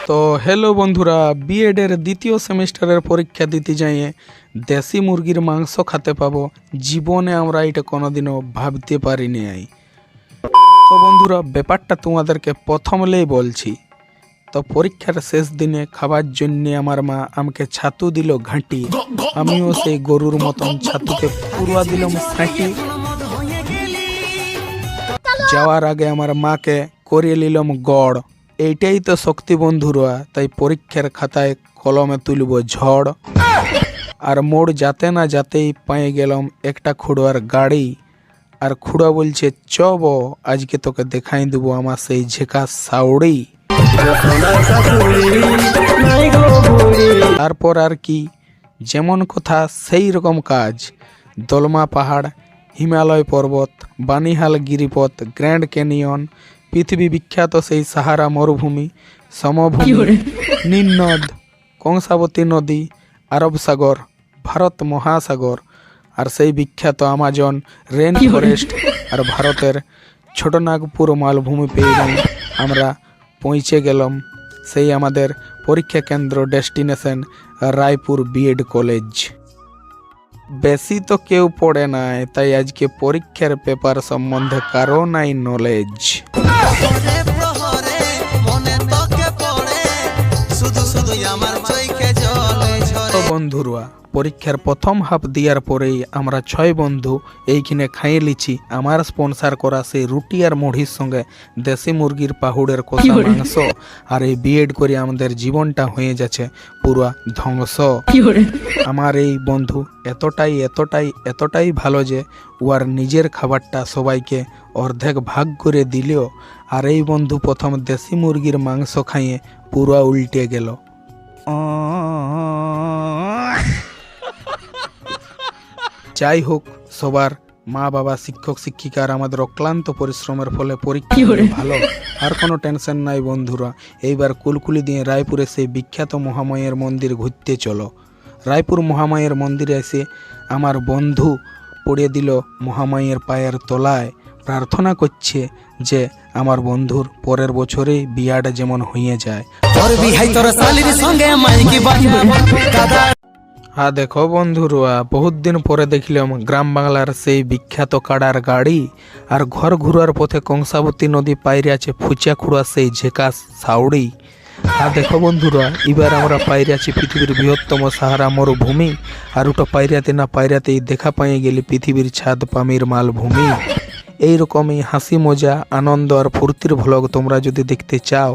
তো হ্যালো বন্ধুরা, বিএডের দ্বিতীয় সেমিস্টারের পরীক্ষা দিতে যাইয়ে দেশি মুরগির মাংস খেতে পাবো, জীবনে আমরা এটা কোনোদিনও ভাবতে পারিনি। তো বন্ধুরা, ব্যাপারটা তোমাদেরকে প্রথমলেই বলছি। তো পরীক্ষার শেষ দিনে খাবার জন্য আমার মা আমাকে ছাতু দিল ঘাঁটি, আমিও সেই গরুর মতন ছাতুকে পুরো দিলাম ছাঁটি। যাওয়ার আগে আমার মাকে করিয়ে নিলাম গড়, এইটাই তো শক্তি বন্ধুরা। তাই পরীক্ষার খাতায় কলমে তুলব ঝড়। আর মোড় যাতে না যাতেই পেয়ে গেলাম একটা খুড়োয়ার গাড়ি। আর খুড়া বলছে, চব আজকে তোকে দেখাই দেবো আমার সেই ঝেকা সাউড়ি। তারপর আর কি, যেমন কথা সেই রকম কাজ। দলমা পাহাড়, হিমালয় পর্বত, বানিহাল গিরিপথ, গ্র্যান্ড ক্যানিয়ন, পৃথিবী বিখ্যাত সেই সাহারা মরুভূমি, সমভূমি, নীলনদ, কংসাবতী নদী, আরব সাগর, ভারত মহাসাগর, আর সেই বিখ্যাত আমাজন রেন ফরেস্ট, আর ভারতের ছোটনাগপুর মালভূমি পেয়ে আমরা পৌঁছে গেলাম সেই আমাদের পরীক্ষা কেন্দ্র ডেস্টিনেশন রায়পুর বিএড কলেজ। বেশি তো কেউ পড়ে নাই, তাই আজকে পরীক্ষার পেপার সম্বন্ধে কারো নাই নলেজ। তো বন্ধুরা, পরীক্ষার প্রথম হাফ দেওয়ার পরেই আমরা 6 বন্ধু এইখানে খাইয়ে লিছি আমার স্পন্সার করা সেই রুটি আর মুড়ির সঙ্গে দেশি মুরগির পাহুড়ের কষা মাংস। আর এই বিএড করে আমাদের জীবনটা হয়ে যাচ্ছে পুরা ধ্বংস। আমার এই বন্ধু এতটাই এতটাই এতটাই ভালো যে ওর নিজের খাবারটা সবাইকে অর্ধেক ভাগ করে দিলেও, আর এই বন্ধু প্রথম দেশি মুরগির মাংস খাইয়ে পুরা উল্টে গেল। যাই হোক, সবার মা বাবা, শিক্ষক শিক্ষিকার আমাদের অক্লান্ত পরিশ্রমের ফলে পরীক্ষা ভালো, আর কোনো টেনশন নাই বন্ধুরা। এইবার কুলকুলি দিয়ে রায়পুরে সেই বিখ্যাত মহামায়ের মন্দির ঘুরতে চলো। রায়পুর মহামায়ের মন্দিরে এসে আমার বন্ধু পড়ে দিল মহামায়ের পায়ের তলায়, প্রার্থনা করছে যে আমার বন্ধুর পরের বছরেই বিয়াটা যেমন হয়ে যায়। হ্যাঁ দেখো বন্ধুরা, বহুত দিন পরে দেখলাম গ্রাম বাংলার সেই বিখ্যাত কাড়ার গাড়ি। আর ঘর ঘুরার পথে কংসাবতী নদী পাইরে আছে ফুচা খুঁড়া সেই ঝেকা সাউড়ি। আর দেখো বন্ধুরা, এবার আমরা পাইরে আছি পৃথিবীর বৃহত্তম সাহারা মরুভূমি। আর ওটা পাইরাতে না পাইরাতেই দেখা পাইয়ে গেলে পৃথিবীর ছাদ পামির মালভূমি। এইরকমই হাসি মজা, আনন্দ আর ফুর্তির ভ্লগ তোমরা যদি দেখতে চাও,